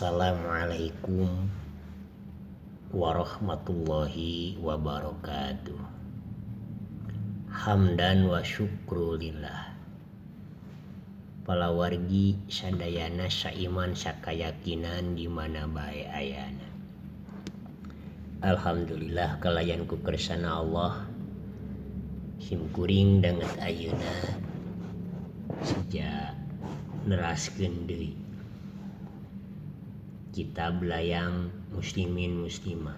Assalamualaikum warahmatullahi wabarakatuh. Hamdan wa syukrulillah. Palawargi sadayana saiman sakayakinan di mana bae ayana. Alhamdulillah kalayan ku kersana Allah simkuring danget ayeuna sejak neraskeun deui kita belayang muslimin muslimat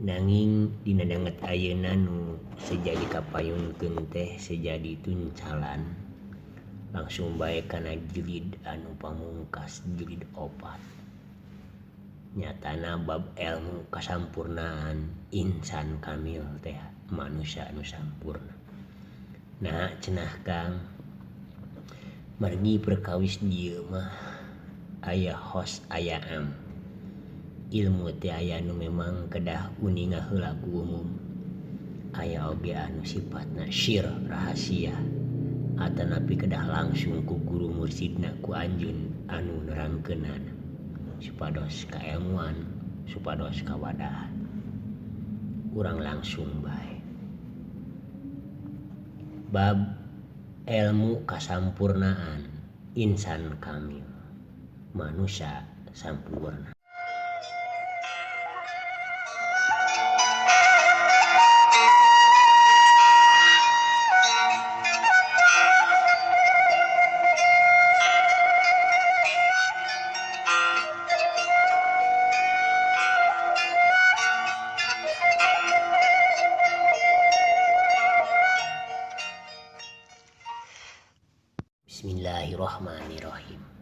nanging dina danget ayeuna nu sejadi kapayunkeun teh sejadi tuncalan langsung bae kana jilid anu pamungkas jilid 4 nyatana bab ilmu kasampurnaan insan kamil teh manusia anu sampurna. Nah cenah Kang margi perkawis dieu mah aya hos aya am. Ilmu teh aya nu memang kedah uning heula ku umum. Aya oge anu sifatna syir rahasia atanapi kedah langsung ku guru mursidna ku anjeun anu nerangkeunana supados kailmuan supados kawadahan. Urang langsung bae. Bab ilmu kasampurnaan insan kamil manusia sampurna. Bismillahirrahmanirrahim.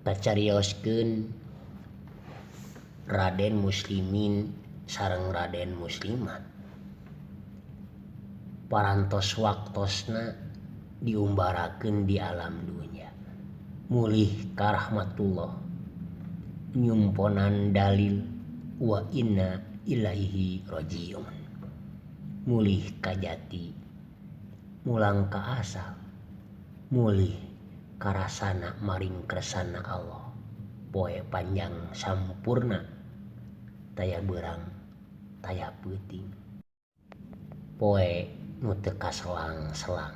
Pacarioskeun Raden Muslimin sareng Raden Muslimat parantos waktosna diumbarakeun di alam dunya mulih ka rahmatullah nyumponan dalil wa inna ilaihi rajiun mulih ka jati mulang ka asal mulih karasana maring kersana Allah poe panjang sampurna taya beurang taya peuting poe nu teu kaselang-selang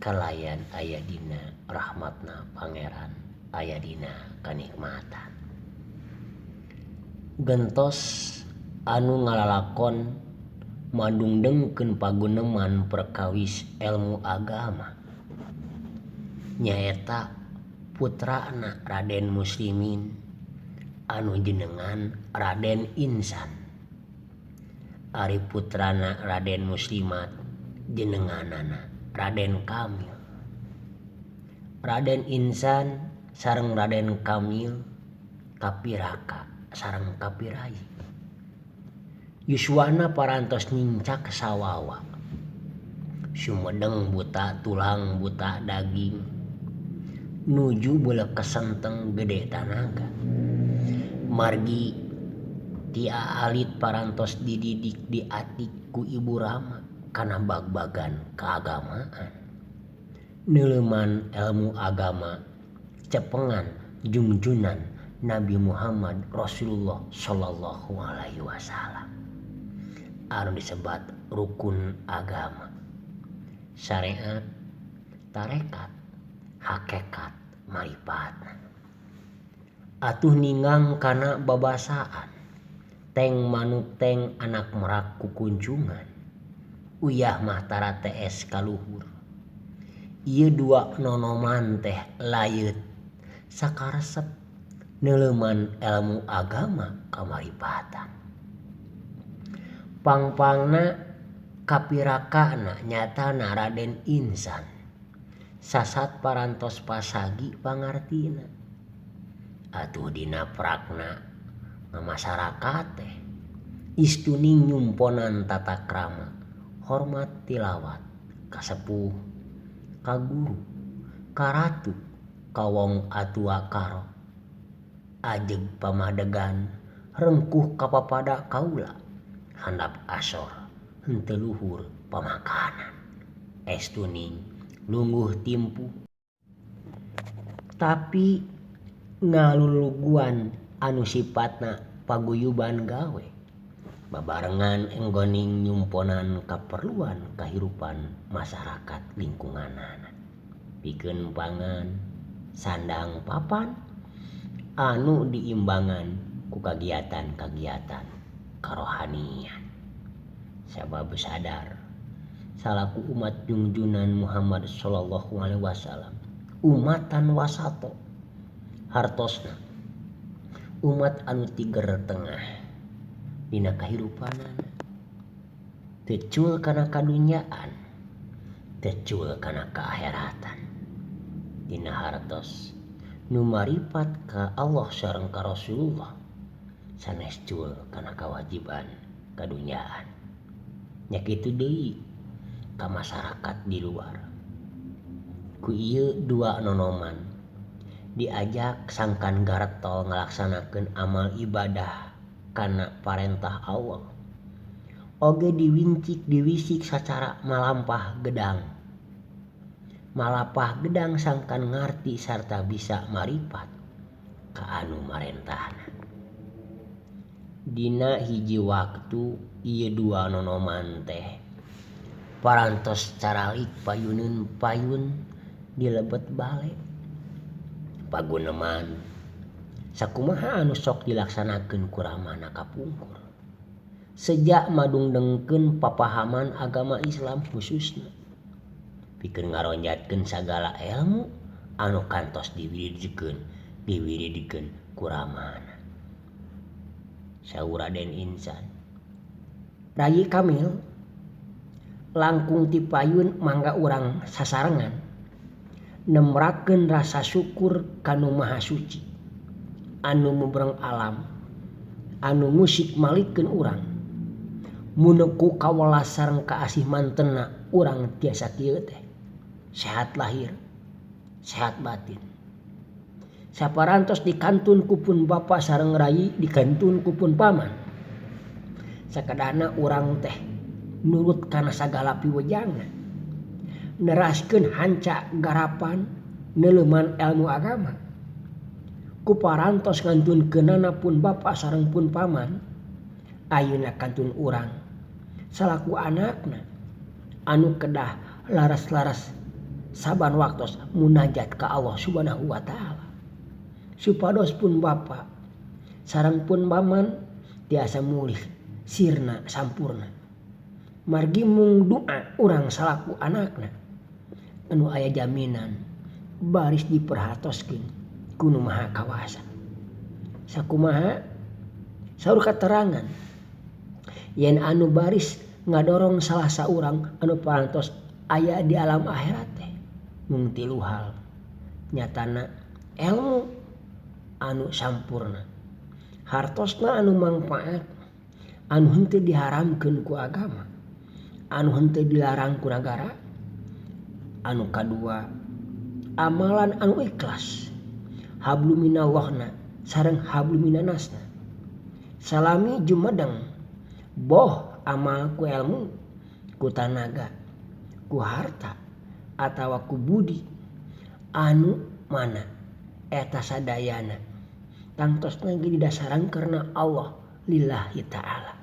kalayan aya dina rahmatna pangeran aya dina kanikmatan gentos anu ngalalakon madungdengkeun paguneman perkawis ilmu agama nyaeta putrana Raden Muslimin anu jenengan Raden Insan ari putrana Raden Muslimat jenenganana Raden Kamil. Raden Insan sareng Raden Kamil kapiraka sareng kapirayi yuswana parantos nincak sawawa sumedeng buta tulang buta daging nuju beuleuh kesenteng gede tanaga margi tia alit parantos dididik diatik ku ibu rama kana bag-bagan keagamaan neuleuman ilmu agama cepengan junjunan Nabi Muhammad Rasulullah sallallahu alaihi wasallam anu disebat rukun agama syariat tarekat hakikat marifat atuh ningang kana babasaan teng manuk teng anak merak kukunjungan uyah mah tara TS kaluhur ieu dua nonoman teh layeut sakaresep neuleuman ilmu agama kamaripatan pangpangna kapirakana nyatana Raden Insan sasat parantos pasagi pangartina atuh dina prakna masyarakat teh istuning nyumponan tata krama hormat tilawat kasepuh ka guru ka ratu ka wong atua karo ajeg pamadegan rengkuh kapapada kaula handap asor henteu luhur pamakanan estuning lungguh timpu tapi ngaluluguan anu sifatna paguyuban gawe babarengan enggoning nyumponan kaperluan kahirupan masyarakat lingkunganana pikeun pangan sandang papan anu diimbangan ku kagiatan-kagiatan karohanian sabab sadar salaku umat junjunan Muhammad sallallahu alaihi wasallam umatan wasato hartosna umat anu tiger tengah dina kahirupanana tecul kana kadunyaan tecul kana kaakheratan dina hartos nu maripat ka Allah sareng ka Rasulullah sanes cul kana kawajiban kadunyaan nya kitu deui ka masyarakat di luar ku ieu dua nonoman diajak sangkan garetol ngalaksanakeun amal ibadah kana parentah Allah oge diwincik diwisik sacara malampah gedang sangkan ngarti sarta bisa maripat ka anu marentahna dina hiji waktu ieu dua nonoman teh parantos caralik payuneun payun dilebet bale paguneman sakumaha anu sok dilaksanakeun ku ramana kapungkur sejak madungdengkeun papahaman agama Islam khususna pikeun ngaronjatkeun sagala ilmu anu kantos diwiridikeun ku ramana saur Raden Insan Rayi Kamil langkung ti payun mangga urang sasarengan nemrakeun rasa syukur kanu Maha Suci anu mubreng alam anu musik malikeun urang mun ku kawelas sareng kaasih mantenna urang tiasa kieu teh sehat lahir sehat batin saparantos dikantun ku pun bapa sareng rayi dikantun ku pun paman sakadana urang teh nurut kana sagala piwejangna neraskeun hanca garapan neuleuman ilmu agama ku parantos ngantunkeunana pun bapa sareng pun paman ayeuna kantun urang salaku anakna anu kedah laras-laras saban waktos munajat ka Allah Subhanahu wa taala supados pun bapa sareng pun paman tiasa mulih sirna sampurna margi mung doa urang salaku anakna anu aya jaminan baris diperhatoskeun ku Nu Maha Kawasa sakumaha saur katerangan yen anu baris ngadorong salah saurang anu parantos aya di alam akhirat teh mung tilu hal nyatana ilmu anu sampurna hartosna anu mangpaat anu henteu diharamkeun ku agama anu henteu dilarang ku nagara anu kadua amalan anu ikhlas hablu minallahna sareng hablu minannasna salami jumadeng boh amal ku ilmu ku tanaga ku harta atawa ku budi anu mana eta sadayana tangtosna ge didasaran karena Allah lillahi ta'ala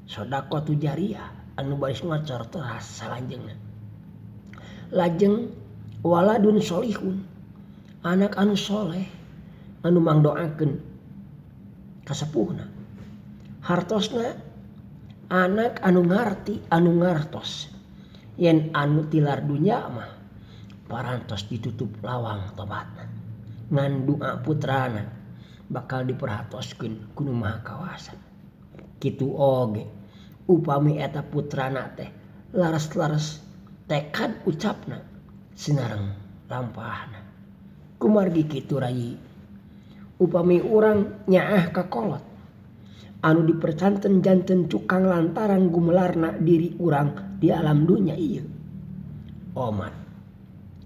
sodaqatu jariyah anu baris ngocor teras salanjengna lajeng waladun solihun anak anu soleh anu mangdoakeun kasepuhna hartosna anak anu ngarti anu ngartos yen anu tilar dunya mah parantos ditutup lawang tobatna ngan doa putrana bakal diperhatoskeun ku Nu Maha Kawasa kitu oge upami eta putrana teh laras-laras tekad ucapna sinareng lampahna kumargi kitu rayi upami urang nyaah kakolot anu dipercanten janten cukang lantaran gumelarna diri urang di alam dunya ieu omat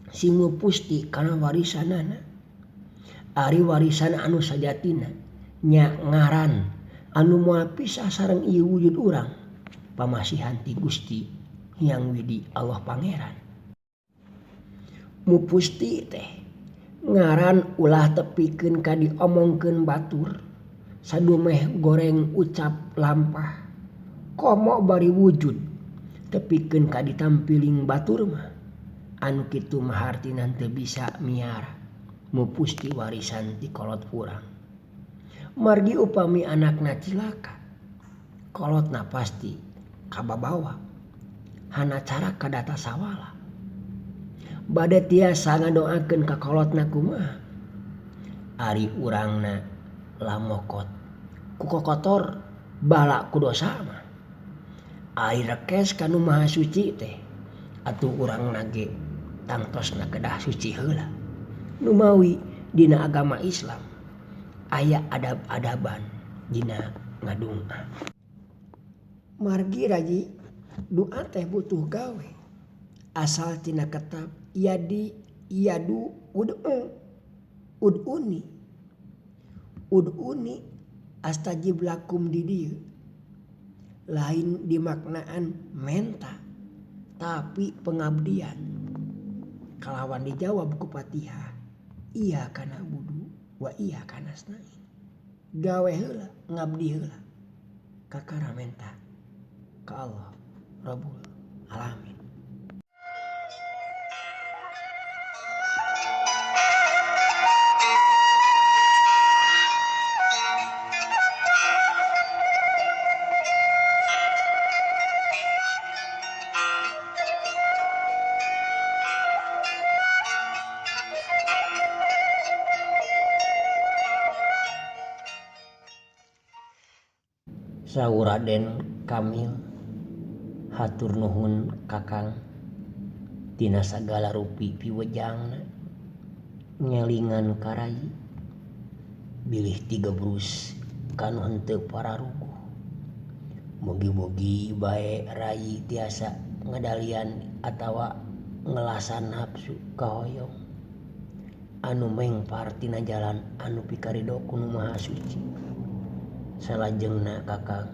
singu pusti kana warisanana ari warisan anu sajatina nya ngaran anu moal pisah sareng ieu wujud urang pamasihan ti Gusti Hyang Widi Allah Pangeran mupusti teh ngaran ulah tepikeun ka diomongkeun batur sadumeh goreng ucap lampah komo bari wujud tepikeun ka ditampiling batur mah anu kitu mah hartina teu bisa miara mupusti warisan ti kolot urang. Margi upami anakna cilaka kolotna pasti kababawa hana cara kadata sawala bade tiasa ngadoakeun ka kolotna kumaha ari urangna lamokot ku kokotor bala ku dosa mah ari rekes kanu maha suci teh atuh urangna ge tangtosna kedah suci heula nu mawi dina agama Islam aya adab-adaban dina ngadungna. Margi raji doa teh butuh gawe asal tina kitab yadu ud'uni astajib lakum di dieu lain dimaknaan menta tapi pengabdian kalawan dijawab ku Fatihah iya kana budu wa iya kana nasta'in gawe heula ngabdi heula kakara menta ka Allah Rabbul Alamin. Saur Raden Kamil hatur nuhun Kakang tina sagala rupi piwejangna ngelingan karayi bilih tiga brus kanu henteu pararuguh mugi-mugi bae rayi tiasa ngadalian atawa ngelasan nafsu kahoyong anu mengpar tina jalan anu pikaridho ku Nu Maha Suci. Salajengna Kakang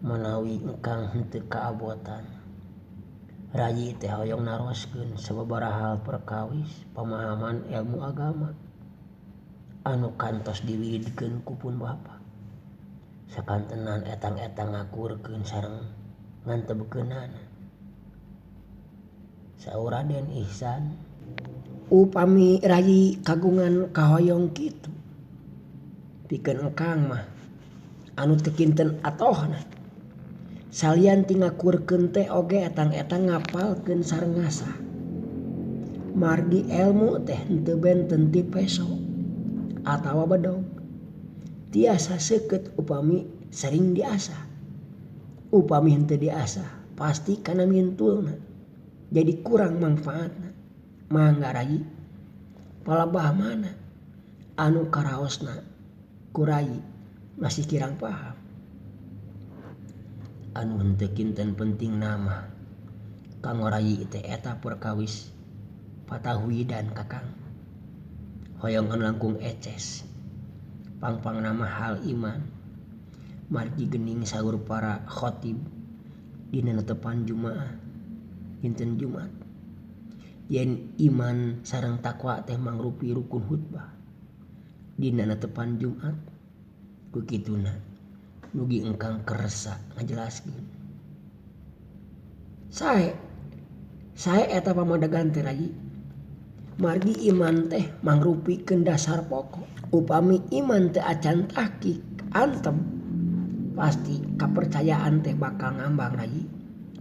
manawi engkang henteu kaabotan rayi teh hoyong naroskeun sababaraha hal perkawis pamahaman ilmu agama anu kantos diwidikeun ku pun bapa sakantenan etang-etang ngakurkeun sareng ngantebkeunana. Saur Raden Ihsan upami rayi kagungan kahoyong kitu pikeun engkang mah anu teu kinten atohna salian ti ngakurkeun teh oge etang-etang ngapalkeun sareng ngasah margi ilmu teh henteu benten ti peso atawa bedog tiasa seukeut upami sering diasah upami henteu diasah pasti kana mintulna jadi kurang manfaatna mangga rayi palabah mana anu karaosna ku rayi masih kirang paham anu henteu kinten penting nama kanggo rayi teh eta perkawis patahwidan Kakang hoyong anu langkung eces pangpang nama hal iman margi geuning saur para khotib dina netepan Jumaah dinten Jumat yen iman sareng takwa teh mangrupi rukun khutbah dina netepan Jumat ku kituna mugi engkang kersa ngajelaskeun sae eta pamadegan teh rayi margi iman teh mangrupikeun dasar pokok upami iman teh acan tahqiq antem pasti kapercayaan teh bakal ngambang rayi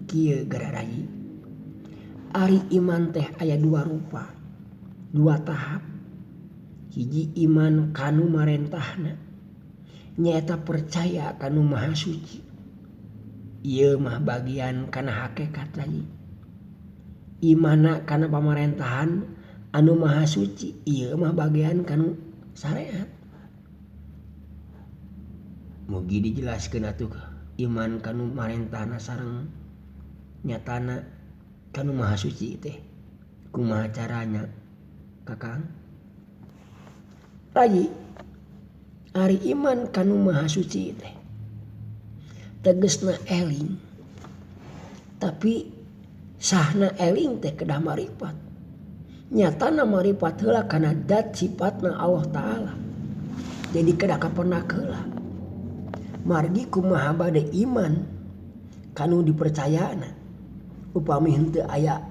kieu gara rayi ari iman teh aya dua rupa dua tahap hiji iman kanu marentahna nyaeta percaya kanu Maha Suci ieu mah bagian kana hakikat rayi imana kana pamarentahan anu Maha Suci ieu mah bagian kanu syariat mugi dijelaskeun atuh iman kanu marentahna sareng nyatana kanu Maha Suci teh kumaha caranya Kakang rayi ari iman kanu Maha Suci teh tegesna eling tapi sahna eling teh kedah marifat nyatana maripat heula kana dat sifatna Allah Ta'ala. Jadi kedah kapernak heula margi kumaha bade iman kanu dipercayana upami henteu aya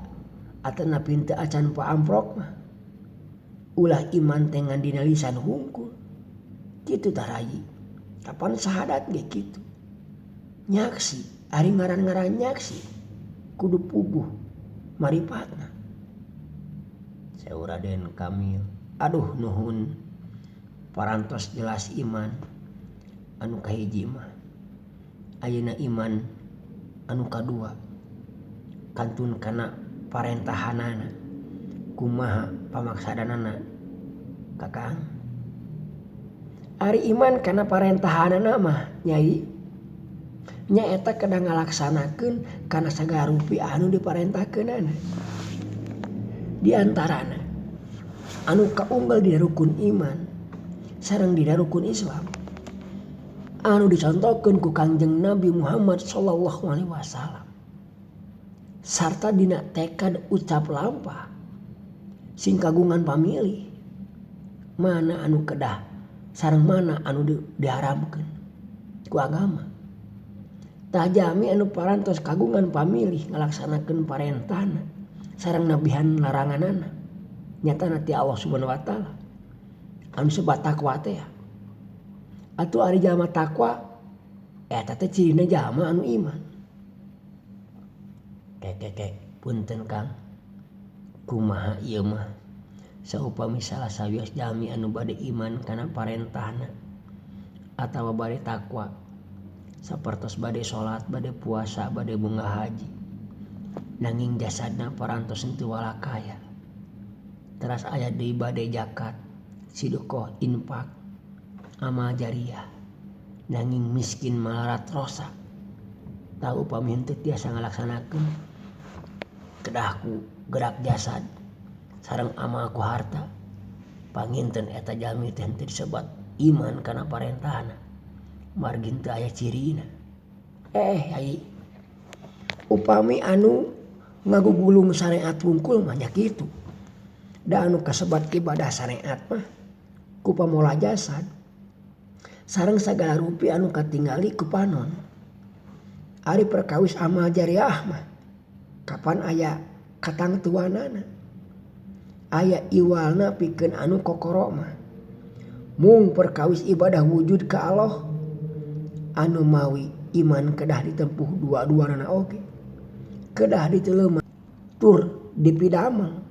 atanapi henteu acan paamprok mah ulah iman teh ngan dina lisan hungkul kitu tah rayi. Kapan sahadat ge kitu nyaksi ari ngaran-ngaran nyaksi kudu puguh maripatna. Saur Raden Kamil, Aduh nuhun parantos jelas iman anu kahiji mah ayeuna iman anu kadua kantun kana parentahanana kumaha pamaksadanana Kakang. Ari iman kana parentahanana mah nyai nyaeta kedah ngalaksanakeun kana sagala rupi anu diparentahkeunana. Di antarana anu kaunggal dina rukun iman sareng dina rukun Islam anu dicontohkeun ku Kangjeng Nabi Muhammad sallallahu alaihi wasallam sarta dina tekad ucap lampah sing kagungan pamilih mana anu kedah sareng mana anu diharamkeun ku agama. Tah jami anu parantos kagungan pamilih ngalaksanakeun parentahna sareng nabihan laranganana nyatana ti Allah Subhanahu wa taala anu sebat takwa teh. Atuh ari jalma takwa eta teh cirina jalma anu iman. punten Kang, kumaha ieu mah saupami salah sawios jalmi anu bade iman kana parentahna atawa bade takwa sapertos bade salat, bade puasa, bade bunga haji, nanging jasadna parantos henteu walakaya. Teras aya deui bade zakat, sidaqah, infak, amal jariah, nanging miskin malarat rosa. Tah upami henteu tiasa ngalaksanakeun kedahku gerak jasad sareng amal ku harta, panginten eta jalmi teh henteu disebat iman kana parentahna margi teu aya cirina. Ai upami anu ngagugulung syariat wungkul mah nya kitu. Da anu kasebat ibadah syariat mah ku pamola jasad sareng sagala rupi anu katingali ku panon. Ari perkawis amal jariah mah kapan aya katangtuanana aya iwalna pikeun anu kokoro mah mung perkawis ibadah wujud ka Allah anu mawi iman kedah ditempuh dua-duana oge kedah diteuleumah tur dipidamel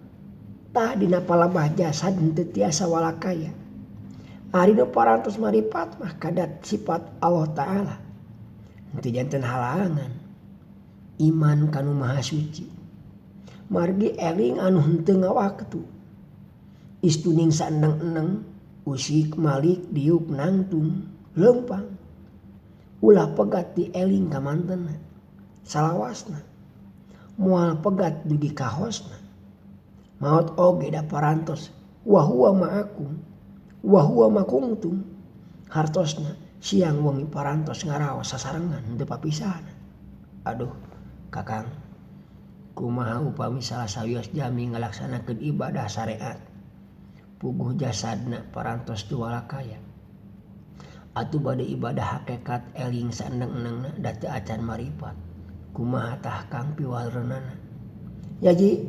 tah dina palebah jasad henteu tiasa walakaya. Ari nu parantos maripat mah kadat sifat Allah Ta'ala henteu janten halangan iman kanu maha suci margi eling anu henteu ngawaktu istuning saendeng-endeng usik malik diuk nangtung leumpang ulah pegat di eling ka mantenna salawasna moal pegat dugi ka hosna maot oge da parantos wa huwa ma'akum wa huwa makuntum hartosna siang wengi parantos ngaraos sasarengan henteu papisahna. Aduh Kakang, kumaha upami salah sawios jami ngalaksanakeun ibadah syariat puguh jasadna parantos teu walakaya atuh bade ibadah hakikat eling saendeng-endengna da teu acan maripat kumaha tah Kang piwaleunana. Jadi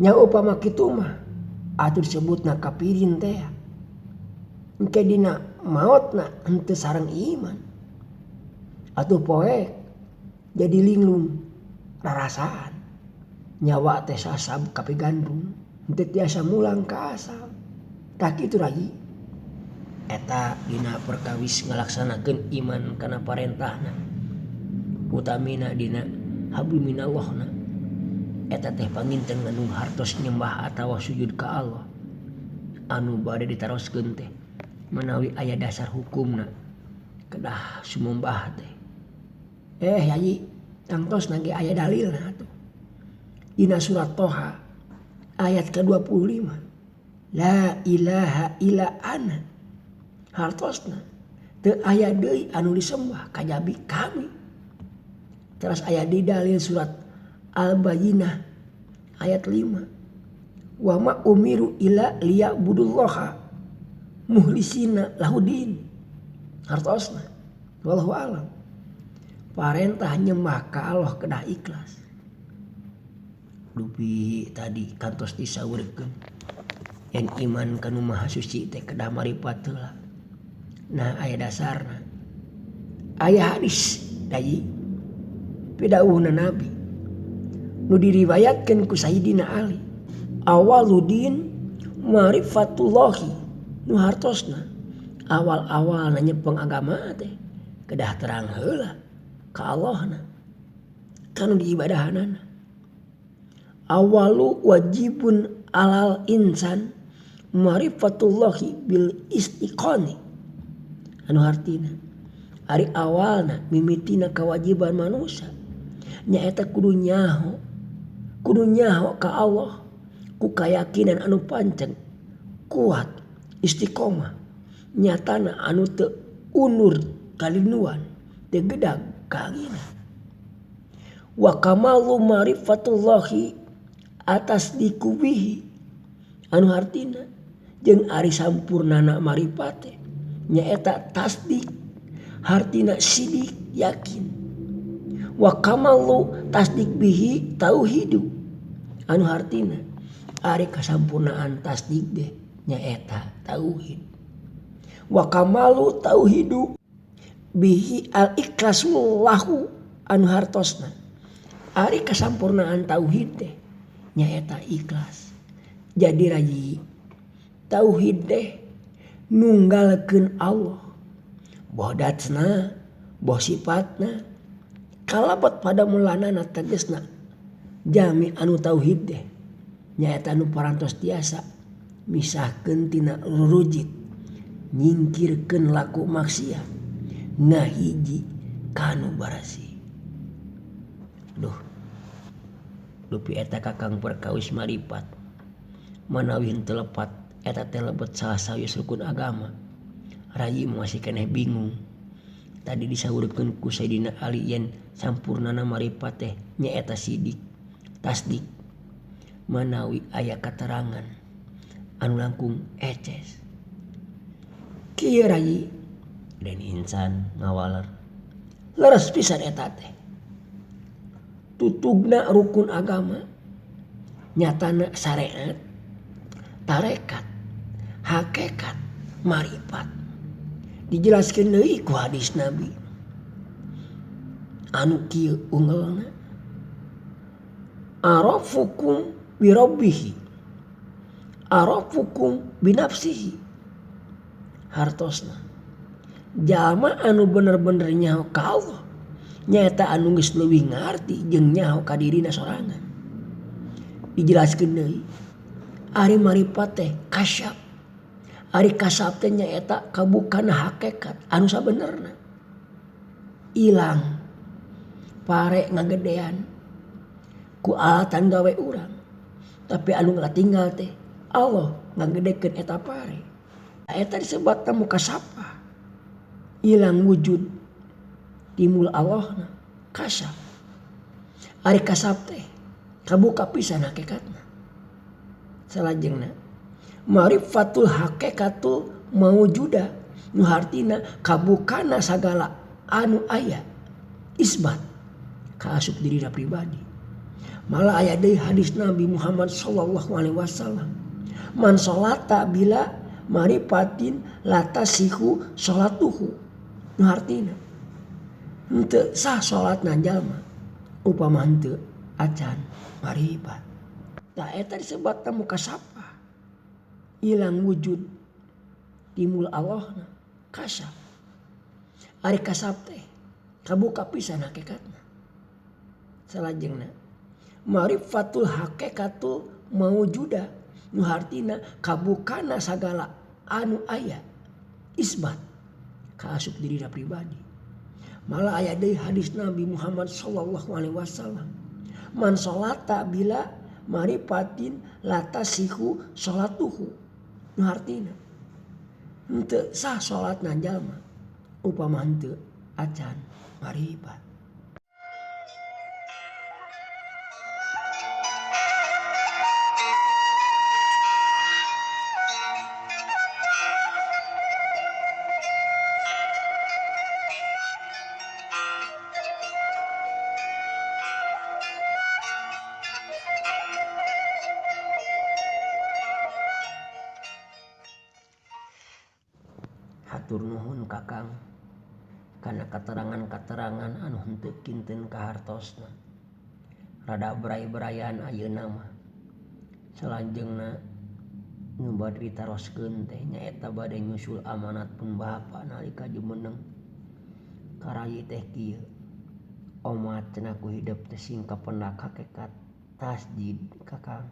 nya upama kitu mah atuh disebutna kapirin teh engke dina maotna henteu sareng iman atuh poek jadi linglung rarasaan nyawa teh sasab kapigandung henteu tiasa mulang ka asal. Tah kitu rayi eta dina perkawis ngalaksanakeun iman kana parentahna utamina dina hablu minallahna eta teh panginten ngandung hartos nyembah atawa sujud ka Allah anu bade ditaroskeun teh menawi aya dasar hukumna kedah sumumbah teh. Yayi tangtos nage aya dalilna atuh dina surat Toha ayat ke-25 la ilaha illa ana hartosna teu aya deui anu disembah kajabi kami. Terus aya di dalil surat Al-Bayyinah ayat 5 wa ma umiru ila liya'budullaha muhlisina lahudin. Hartosna wallahu alam. Parentah nyembah ka Allah kedah ikhlas. Dupi tadi kantos disaurkeun yang iman kanu maha suci teh kedah maripat heula. Nah aya dasarna. Aya hadis dayi pidawuhna Nabi nu diriwayatkeun ku Sayyidina Ali. Awaludin marifatullahi nu hartosna awal-awal nyepeng agama teh kedah terang heula ka Allahna kanu diibadahanana. Awalu wajibun alal insan marifatullahi bil istiqoni anu artina ari awalna mimitina kewajiban manusia nyaeta kudu nyaho ka Allah ku kayakinan anu pancen kuat istiqomah nyatana anu teu unur kalinuan teu gedag kagina. Wa kamalu marifatullahi atas dikubihi anu artina jeung ari sampurnana marifate nyaeta tasdik hartina sidik yakin. Wa kamalu tasdik bihi tauhidu anu artina ari kasampurnaan tasdik deh nyaeta tauhid. Wa kamalu tauhidu bihi al ikhlasu lahu anu hartosna ari kasampurnaan tauhid deh nyaeta ikhlas. Jadi rayi tauhid deh nunggalkeun Allah boh datsna boh sifatna kalebet pada mulanana tegasna jami anu tauhid deh nyaeta anu parantos tiasa misahkeun tina rurujit nyingkirkeun laku maksiat ngahiji kanu barasi. Dupi eta kakang perkawis maripat manawi henteu lepat eta teh lebet salah sawius rukun agama. Rayi masih keneh bingung. Tadi disaurkeun ku Sayyidina Ali yen sampurnana maripat teh nyaeta sidik tasdik manawi aya katerangan anu langkung eces. Kieu rayi dan insan ngawaler leres pisan eta teh. Tutugna rukun agama nyatana syariat tarekat hakikat marifat dijelaskeun deui ku hadis Nabi anu kieu unggelna arafukum bi rabbihi arafukum bi nafsihi. Hartosna jalma anu bener-bener nyaho ka Allah nyaeta anu geus leuwih ngarti jeung nyaho ka dirina sorangan. Dijelaskeun deui ari marifat teh kasyaf. Ari kasab teh nyaeta kabukana hakikat anu sabenerna. Ilang pare ngagedean ku alatan gawe urang. Tapi anu ngatinggal teh Allah ngagedekeun eta pare. Eta disebutna mukasapa. Ilang wujud timul Allahna kasab. Ari kasab teh kabuka pisan hakikatna. Salajengna marifatul hakikatul mawujuda nu hartina kabukana sagala anu aya isbat kaasup dirina pribadi. Malah aya deui hadis Nabi Muhammad sallallahu alaihi wasallam man salata bila marifatin latasihu salatuhu nu hartina henteu sah salatna jalma upama henteu acan marifat. Tah eta disebutna mukasapa. Ilang wujud timul Allahna kasab. Ari kasab teh kabuka pisan hakikatna. Salajengna marifatul hakikatul mawujuda nu hartina kabukana sagala anu aya isbat kaasup dirina pribadi. Malah aya deui hadis Nabi Muhammad sallallahu alaihi wasallam man salata bila marifatin latasihu salatuhu nu hartina henteu sah salatna jalma upama henteu acan marifat. hatur nuhun kakang kana katerangan-katerangan anu henteu kinten kahartosna. Rada beray-berayan ayeuna mah. Salanjengna nu bade ditaroskeun teh nyaeta bade nyusul amanat pun bapa nalika jumeneng. Karayi teh kieu. Omat cenah ku hidup teh sing kapendak hakikat tasjid kakang.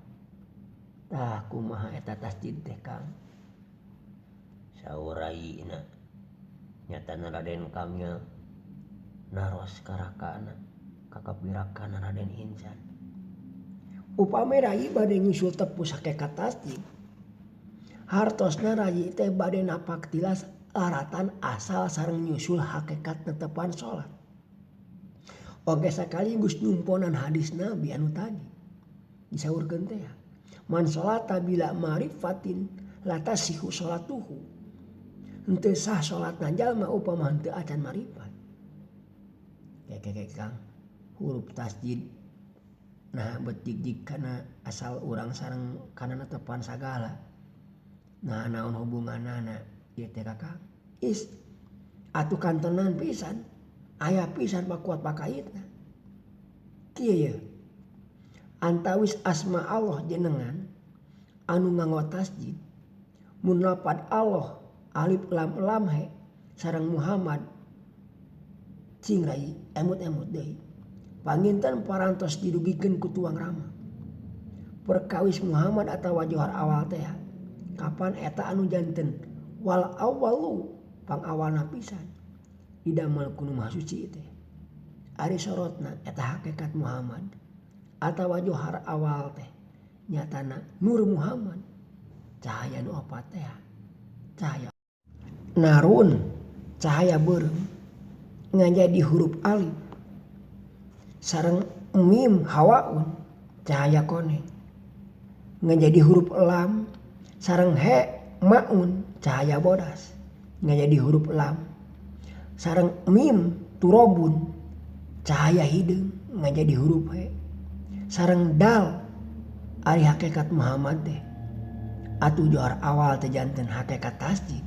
Tah kumaha eta tasjid teh Kang? Saur rayina nyatana Raden Kamil naros karakana kakapirakan Raden Insan. Upami rayi bade nyusul tepus hakikat tasjid, hartosna rayi teh bade napak tilas laratan asal sareng nyusul hakikat netepan sholat. Oge sakaligus nyumponan hadis Nabi anu tadi disaurkeun teh, man sholata bila ma'rifatin latasihu sholatuhu. Henteu sah sholatna jalma upama henteu acan ma'rifat. Keke Kang, huruf tasjid nah betik kana asal urang sareng kana netepan sagala. Nah naon hubunganana ieu teh Kakang? Atuh kantenan pisan. Aya pisan pakuat pakaitna. Kieu ye. Antawis asma Allah jenengan anu nganggo tasjid. Mun lapad Allah alif lam lam he sareng Muhammad cing rai emut-emut deui. Panginten parantos dirugikeun ku tuang rama. Perkawis Muhammad atawa johar awal teh. Kapan eta anu janten wal awwalu pangawalna pisan. Didamel ku nu maha suci teh. Ari sorotna eta hakikat Muhammad atawa johar awal teh nyatana Nur Muhammad. Cahaya nu opat teh. Cahaya narun cahaya beureum ngajadi huruf alif sareng mim hawaun cahaya koneng ngajadi huruf lam sareng he maun cahaya bodas ngajadi huruf lam sareng mim turobun cahaya hideung ngajadi huruf he sareng dal ari hakikat Muhammad teh atuh johar awal teh janten hakikat tasjid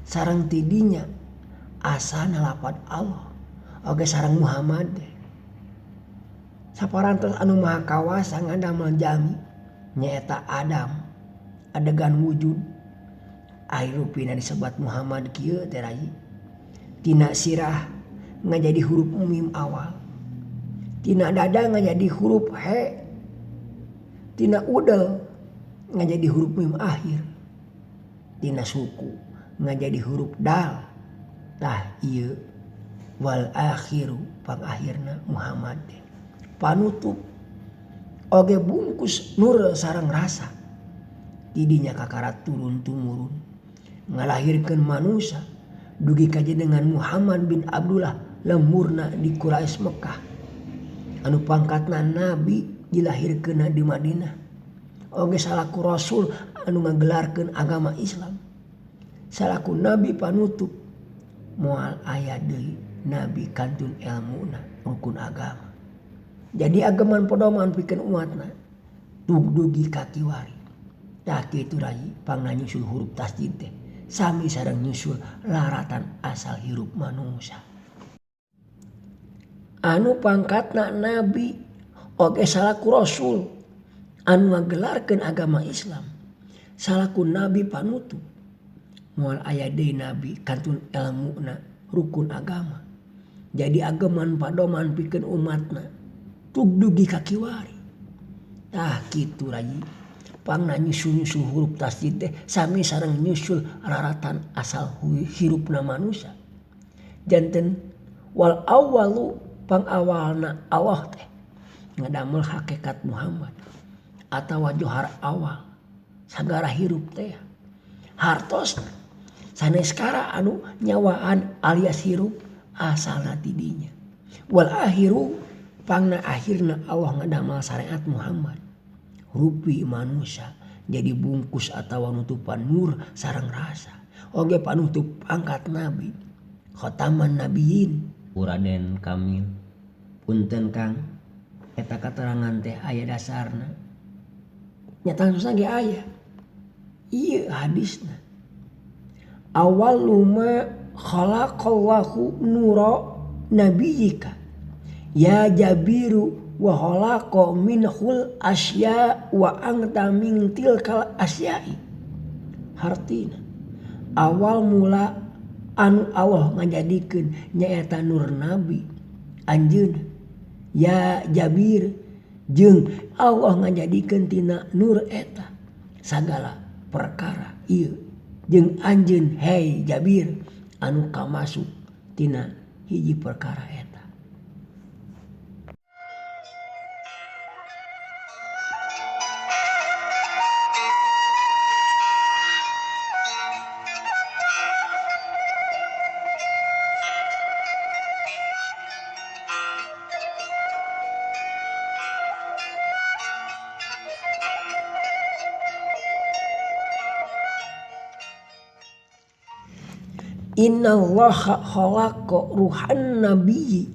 sareng tidinya asana lapad Allah oge sareng Muhammad teh saparantos anu maha kawasa ngadamel jami nyaeta Adam adegan wujud airupina disebat Muhammad kieu teh rai. Tina sirah ngajadi huruf mim awal, tina dada ngajadi huruf he, tina udel ngajadi huruf mim akhir, tina suku ngajadi huruf dal. Tah ieu wal akhiru pangakhirna Muhammad teh panutup oge bungkus nur sareng rasa. Tidinya kakarat turun tumurun ngalahirkeun manusia dugi kajenengan Muhammad bin Abdullah lemurna di Quraisy Mekah anu pangkatna nabi dilahirkeunna di Madinah oge salaku rasul anu ngagelarkeun agama Islam salaku nabi panutup moal aya deui nabi kantun ilmuna rukun agama. Jadi agaman pedoman pikeun umatna dugi ka kiwari. Tah kitu rai pangna nyusul huruf tasjid teh sami sareng nyusul laratan asal hirup manusia. Anu pangkatna nabi oge salaku rasul anu ngagelarkeun agama Islam. Salaku nabi panutup moal aya deui nabi kantun ilmuna rukun agama. Jadi agaman padoman pikeun umatna tug dugi ka kiwari. Tah kitu rai pangna nyusul-nyusul huruf tasjid teh sami sareng nyusul raratan asal hirupna manusia. Janten wal awwalu pangawalna Allah teh ngadamel hakikat Muhammad atawa johar awal sagara hirup teh hartosna sanes kara anu nyawaan alias hirup asalna tidinya. Wal akhiru pangna akhirna Allah ngadamel syariat Muhammad rupi manusia jadi bungkus atawa nutupan nur sareng rasa oge panutup pangkat nabi khotaman nabiyin. Raden Kamil punten Kang eta katerangan teh aya dasarna Nyata susah ge aya ieu hadisna Awwalu ma khalaqallahu nura nabiyyika ya Jabiru wa khalaqa minhul asya wa anta min tilkal asyai. Hartina awal mula anu Allah ngajadikeun nyaeta nur nabi anjeunna ya Jabir jeung Allah ngajadikeun tina nur eta sagala perkara ieu jeung anjeun hei Jabir anu kamasuk tina hiji perkara eta. Inna allaha khalaqa ruhan nabiyyi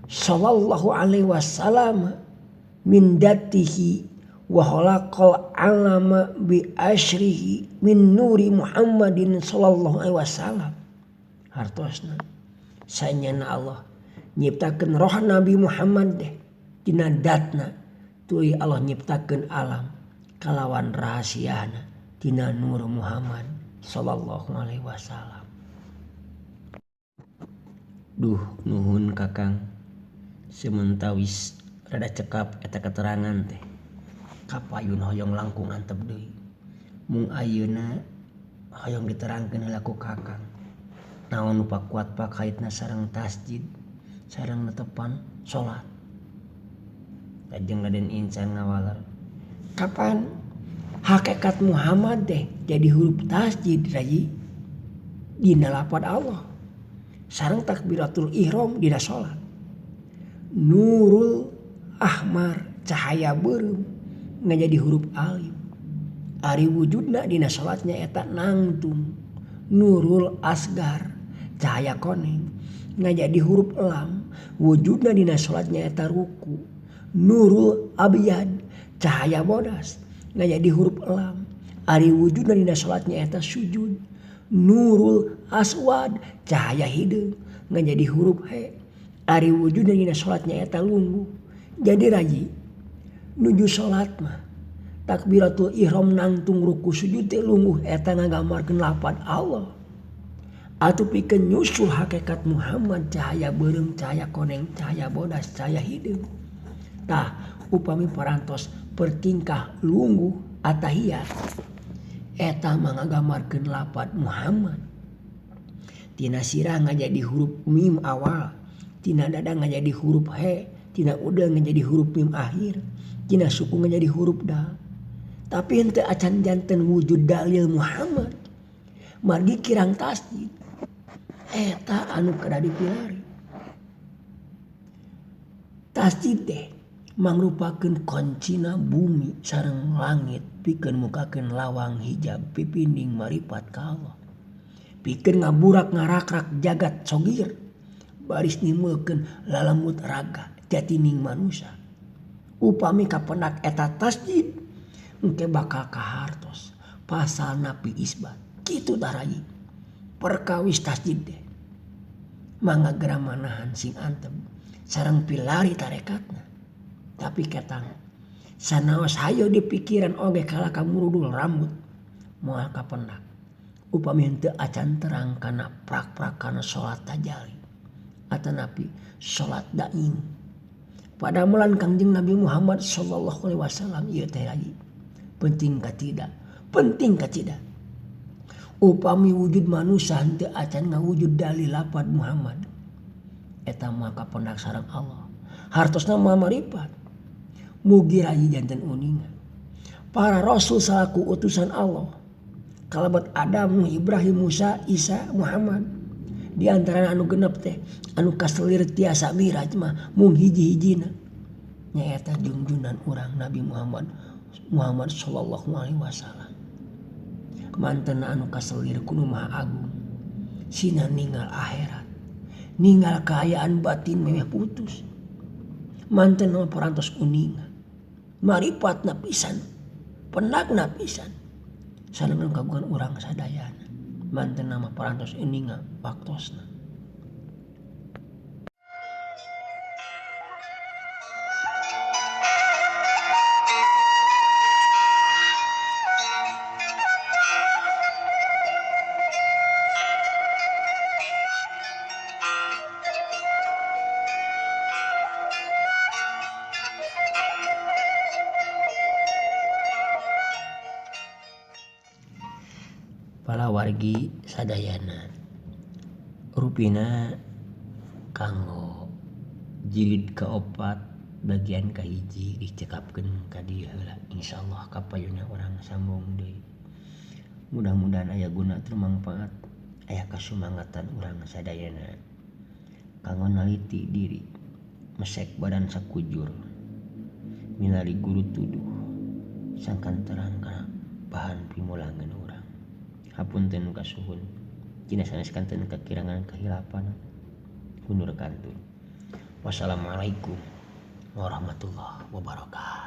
sallallahu alaihi wasallam min datihi wa khalaqal alama bi asyrihi min nuri Muhammadin sallallahu alaihi wasallam. Hartosna sanyana Allah nyiptakeun roh Nabi Muhammad deh dina datna tuluy Allah nyiptakeun alam kalawan rahasiana tina nur Muhammad sallallahu alaihi wasallam. Duh nuhun Kakang sementawis rada cekap eta keterangan teh kapayun hoyong langkung antep deui mung ayeuna hoyong diterangkeun heula ku Kakang naon nu pakuat pakaitna sareng tasjid sareng netepan salat. Lajeng Raden Insan ngawalar kapan hakikat Muhammad teh jadi huruf tasjid rayi dina lapad Allah sareng takbiratul ihram dina salat. Nurul ahmar cahaya beureum ngajadi huruf alif. Ari wujudna dina salatnya eta nangtung. Nurul asgar cahaya koneng ngajadi huruf lam. Wujudna dina salatnya eta ruku. Nurul abyad cahaya bodas ngajadi huruf lam. Ari wujudna dina salatnya eta sujud. Nurul aswad cahaya hideung ngajadi huruf he. Ari wujudna dina salatnya eta lungguh. Jadi raji nuju salat mah takbiratul ihram nangtung ruku sujud teh lungguh eta ngagamarkeun lapad Allah. Atuh pikeun nyusul hakikat Muhammad cahaya beureum cahaya koneng cahaya bodas cahaya hideung. Tah upami parantos pertingkah lungguh atahiyat eta mah ngagamarkeun lapad Muhammad. Tina sirah ngajadi huruf mim awal, tina dada ngajadi huruf he, tina udel ngajadi huruf mim akhir, tina suku ngajadi huruf dal. Tapi henteu acan janten wujud dalil Muhammad. Margi kirang tasjid eta anu kada dipilari. Tasjid teh mangrupakeun koncina bumi sareng langit pikeun mukakeun lawang hijab pipinding maripat ka Allah. Pikeun ngaburak ngarakrak jagat sogir baris nimulkeun lalemut raga jatining manusia. Upami kapendak eta tasjid engke bakal kahartos pasal napi isbat kitu taraji perkawis tasjid teh mangga geramanahan sing antep sareng pilari tarekatna. Tapi ketang sanaos hayo di pikiran oge kala kamurudul rambut moal kapendak upami henteu acan terang kana prak-prak kana salat tajali atanapi salat daim. Padamelan Kangjeng Nabi Muhammad sallallahu alaihi wasallam ieu teh lagi penting ka tidak upami wujud manusia henteu acan ngawujud dalil lapad Muhammad eta mah kapendak sareng Allah hartosna moal maripat. Mugi rayi janten uningan para rasul salaku utusan Allah kalabat Adam, Ibrahim, Musa, Isa, Muhammad di antara anu genep teh anu kaselir tiasa miraj mah mung hiji-hijina nyaeta junjunan urang Nabi Muhammad sallallahu alaihi wasallam. Manten anu kaselir kudu Maha Agung sina ninggal akhirat ninggal kaayaan batin memeh putus. Manten anu parantos uningan maripatna pisan penakna pisan sareng kagungan urang sadayana. banten nama parantos ini nggak waktosna. Pala wargi sadayana rupina kanggo jilid kaopat bagian kahiji dicekapkeun ka dieu heula, insyaallah kapayuna urang sambung deui. Mudah-mudahan aya guna teu mangpaat, aya kasumangatan urang sadayana kanggo naliti diri, mesek badan sakujur, milari guru tuduh, sangkan terang kana bahan pimulangan urang. Hapunten kasuhun, cina saneskan teu kakirangan kahilapan, hundur kantun. Wassalamualaikum warahmatullahi wabarakatuh.